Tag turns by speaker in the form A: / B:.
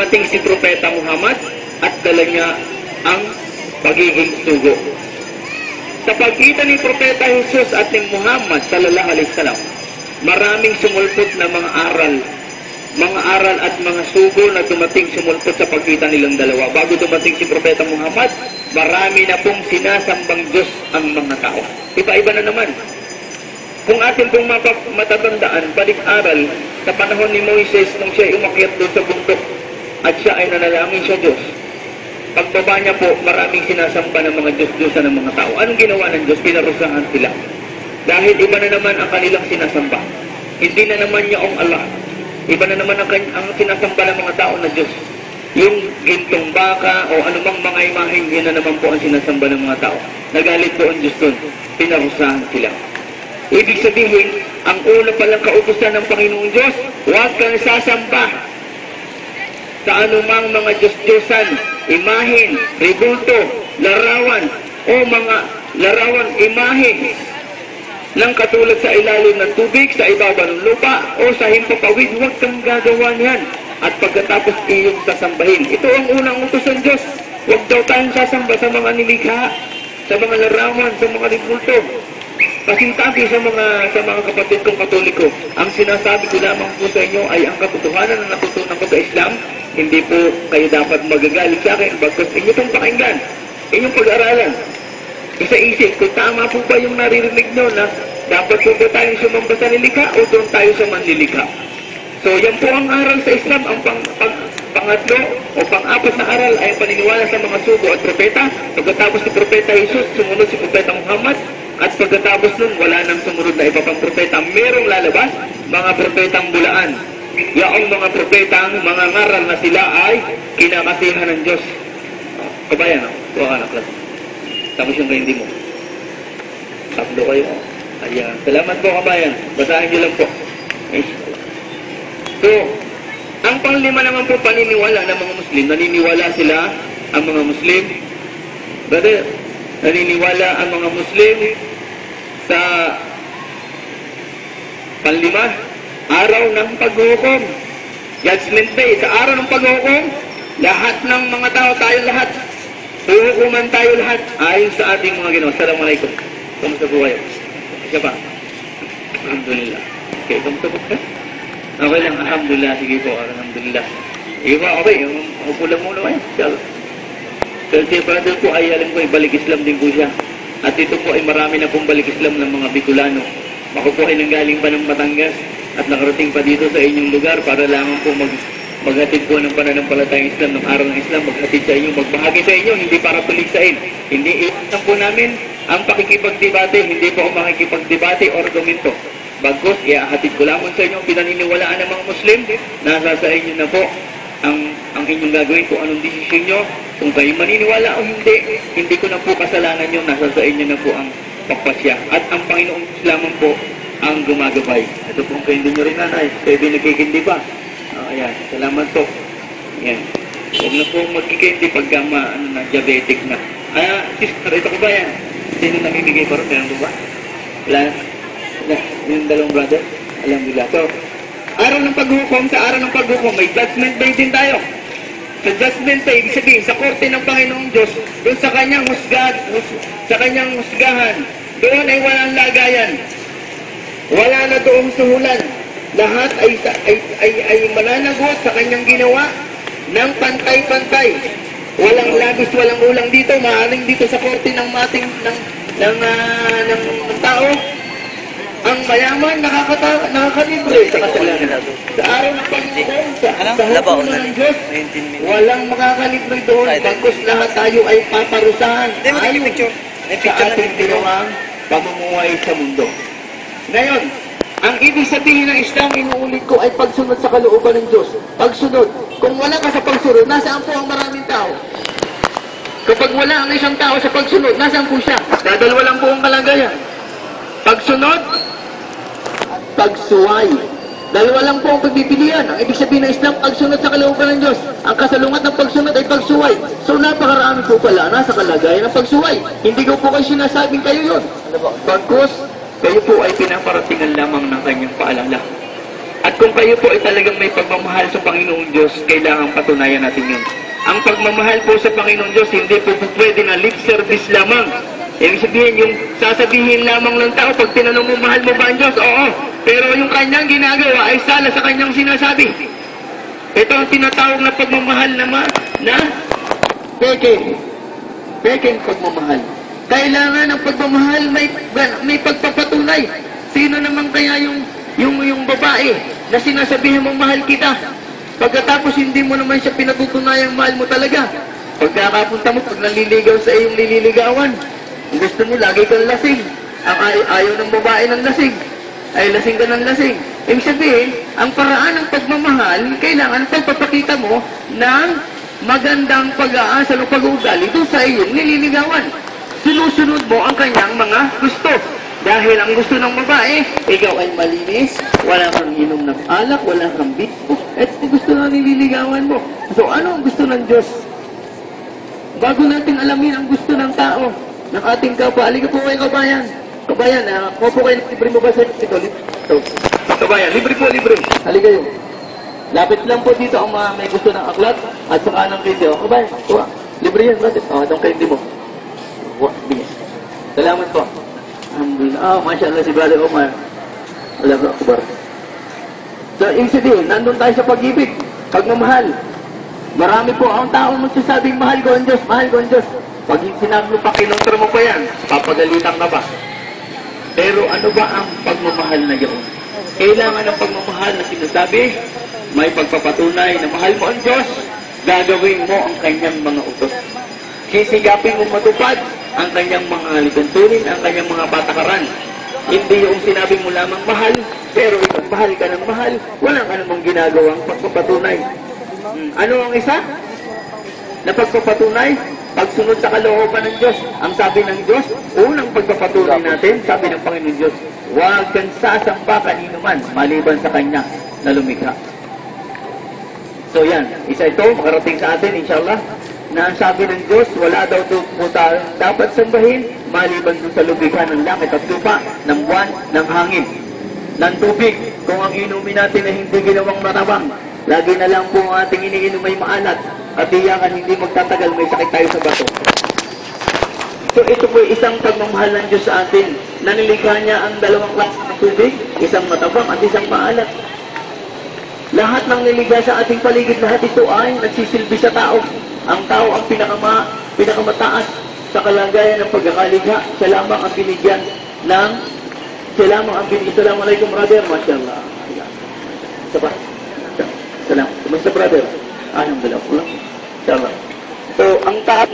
A: dumating si Propeta Muhammad at dala niya ang pagiging sugo. Sa pagitan ni Propeta Jesus at ni Muhammad sallallahu alaihi wasallam, maraming sumulpot na mga aral at mga sugo na dumating sumulpot sa pagitan nilang dalawa. Bago dumating si Propeta Muhammad, marami na pong sinasambang Diyos ang mga tao. Iba-iba na naman. Kung atin pong matatandaan, balik-aral, sa panahon ni Moises nung siya umakyat doon sa bundok at siya ay nanalangin sa Diyos, pagbaba niya po, maraming sinasamba ng mga Diyos-Diyosan ng mga tao. Anong ginawa ng Diyos? Pinarusahan sila. Dahil iba na naman ang kanilang sinasamba. Hindi na naman yaong Allah. Iba na naman ang sinasamba ng mga tao na Diyos. Yung gintong baka o anumang mga imahen, yun na naman po ang sinasamba ng mga tao. Nagalit po ang Diyos doon. Pinarusahan sila. Ibig sabihin, ang una palang kautusan ng Panginoong Diyos, huwag kang sasamba sa anumang mga Diyos-Diyosan, imahen, rebulto, larawan, o mga larawan, imahe ng katulad sa ilalim ng tubig, sa ibaba ng lupa, o sa himpapawid. Huwag kang gagawa niyan. At pagkatapos iyong sasambahin. Ito ang unang utos ng Diyos. Huwag daw tayong sasamba sa mga nilikha, sa mga larawan, sa mga rebulto. Pasintabi sa mga kapatid kong Katoliko, ang sinasabi ko lamang po sa inyo ay ang katotohanan na natutunan ko sa Islam. Hindi po kayo dapat magagalit sa akin, bagkus inyo pong pakinggan, inyong pag-aralan. Isa-isip, kung tama po ba yung naririnig nyo na dapat po ba tayong sumamba sa nilikha o doon tayo sa manlilikha? So yan po ang aral sa Islam. Ang pangatlo o pang-apat na aral ay paniniwala sa mga sugo at propeta. Pagkatapos ni Propeta Jesus, sumunod si Propeta Muhammad. At pagkatapos nun, wala nang sumunod na iba pang propeta. Merong lalabas, mga propetang bulaan. Yaong mga propetang mga ngaral na sila ay kinakasihan ng Diyos. Kabayan, huwag ka na klas. Tapos yung hindi mo. Tatlo kayo. Ayan. Salamat po, kabayan. Basahin nyo lang po. So, ang panglima naman po paniniwala ng mga Muslim. Naniniwala sila ang mga Muslim. Brother, naniniwala ang mga Muslim sa panlima, araw ng paghuhukom. Judgment Day, sa araw ng paghuhukom, lahat ng mga tao, tayo lahat, huhukuman tayo lahat, ayon sa ating mga ginawa. Assalamualaikum. Kamusta po kayo? Siya ba? Alhamdulillah. Okay, kamusta po ka? Okay lang, alhamdulillah. Sige po, alhamdulillah. Iba, okay, upo lang muna kayo. Inshallah. Kasi brother po ay alam ko ay balik Islam din po siya. At ito po ay marami na pong balik Islam ng mga Bicolano. Ako po ay nanggaling pa ng Batangas at nakarating pa dito sa inyong lugar para lamang po maghatid po ng pananampalatayang Islam ng araw ng Islam, maghatid sa inyo, magbahagi sa inyo, hindi para tuligsain. Hindi ilan po namin ang pakikipagdebate, hindi po ang makikipagdebate o argumento. Bagkus, iahatid ko lamang sa inyo, pinaniniwalaan ng mga Muslim, nasa sa inyo na po ang inyong gagawin kung anong desisyon nyo. Kung kayo maniniwala o hindi ko na po kasalanan nyo, nasa sa inyo na po ang pagpasya. At ang Panginoong Islaman po ang gumagabay. Ito po kayo din nyo rin, nanay. Kayo din nagkikindi pa. Ayan, salamat po. Ayan. Huwag na po magkikindi pagka diabetic na. Sister, ito ko ba yan? Sino namimigay pa rin? Meron ba? Wala? Yung dalawang brother? Alhamdulillah. So, araw ng paghukom, sa araw ng paghukom, may judgment day din tayo. Sa judgment day, ibig sabihin, sa korte ng Panginoong Diyos, doon sa kanyang husgahan, doon ay walang lagayan. Wala na doong suhulan. Lahat ay mananagot sa kanyang ginawa ng pantay-pantay. Walang labis, walang ulang dito. Maaaring dito sa korte ng tao, ang mayaman nakakalibre sa kasalanan. Sa araw ng Panginoon, sa hukuman ng Diyos, walang makakalibre doon. Bagkus lahat tayo ay paparusahan ayon sa ating ginawang pamumuhay sa mundo. Ngayon, ang ibig sabihin ng Islam, inuulit ko, ay pagsunod sa kalooban ng Diyos. Pagsunod. Kung wala ka sa pagsunod, nasaan po ang maraming tao? Kapag wala ang isang tao sa pagsunod, nasaan po siya? Dahil walang po ang kalagayan. Pagsunod at pagsuway. Dahil walang po ang pagpipilian. Ang ibig sabihin ng Islam, pagsunod sa kalooban ng Diyos. Ang kasalungat ng pagsunod ay pagsuway. So napakarami po pala nasa kalagayan ng pagsuway. Hindi ko po kayo sinasabing kayo yun. Bagkus, kayo po ay pinaparatingan lamang ng kanyang paalala. At At kung kayo po ay talagang may pagmamahal sa Panginoong Diyos, kailangan patunayan natin yun. Ang pagmamahal po sa Panginoong Diyos, hindi po pwede na lip service lamang. Ibig sabihin, yung sasabihin lamang ng tao, pag tinanong mo, mahal mo ba ang Diyos? Oo. Pero yung kanyang ginagawa ay sala sa kanyang sinasabi. Ito ang tinatawag na pagmamahal na peke. Pekeng pagmamahal. Kailangan ng pagmamahal may pagpapatunay. Sino naman kaya yung babae na sinasabihin mong mahal kita? Pagkatapos hindi mo naman siya pinatutunayang mahal mo talaga. Pagkakapunta mo, pag naliligaw sa iyong nililigawan, gusto mo lagi kang lasing. Ang ayaw ng babae ng lasing. Ay lasing ka ng lasing. Ibig sabihin, ang paraan ng pagmamahal, kailangan pagpapakita mo ng magandang pag-aasal o pag-uugali doon sa iyong nililigawan. Sinusunod mo ang kanyang mga gusto. Dahil ang gusto ng babae, ikaw ay malinis, wala kang inom ng alak, wala kang bitbo, at gusto na nililigawan mo. So ano ang gusto ng Diyos? Bago natin alamin ang gusto ng tao, ng ating kapwa, halika po kayo kabayan. Kabayan, kung po kayo libre mo ba sa ito? Kabayan, libre po, libre. Halika kayo. Lapit lang po dito ang mga may gusto ng aklat at saka ng candy. O, kabayan, kuha. Libre yan, brother. O, itong candy mo. Kuha, bigyan. Salamat po. Alhamdulillah. Masya Allah si Brother Omar. Alam ko, Akbar. So, ibig sabihin, nandun tayo sa pag-ibig, pagmamahal. Marami po ang taong magsasabing, mahal ko ang Diyos, mahal ko ang Diyos. Pag sinabi mo pa, kinontra mo pa yan, papagalitan ka ba? Pero ano ba ang pagmamahal na yun? Kailangan ng pagmamahal na sinasabi, may pagpapatunay na mahal mo ang Diyos, gagawin mo ang kanyang mga utos. Sisigapin mo matupad ang kanyang mga lituntunin, ang kanyang mga patakaran. Hindi yung sinabi mo lamang mahal, pero ikaw mahal ka ng mahal, wala ka namang ginagawang pagpapatunay. Ano ang isa? Na pagpapatunay? Pagsunod sa kalooban ng Diyos. Ang sabi ng Diyos, unang pagpapatunay natin, sabi ng Panginoon Diyos, huwag kang sasamba kanino man, maliban sa Kanya na lumikha. So yan, isa ito, makarating sa atin, inshallah, na ang sabi ng Diyos, wala daw po dapat sambahin, maliban sa lumikha ng langit at lupa, ng buwan, ng hangin, ng tubig. Kung ang inumin natin ay hindi ginawang matabang, lagi na lang po ang ating iniinom ay maalat, at iyakan hindi magtatagal, may sakit tayo sa bato. So ito po isang pagmamahal ng Diyos sa atin. Nanilikha niya ang dalawang klase ng tubig, isang matabang at isang maalat. Lahat ng nilikha sa ating paligid, lahat ito ay nagsisilbi sa tao. Ang tao ang pinakamataas sa kalagayan ng pagkakalikha. Siya lamang ang binigyan ng Assalamualaikum brother, mashallah. Sapa. Salam. Kumusta brother? Alhamdulillah. Inshallah. So ang taat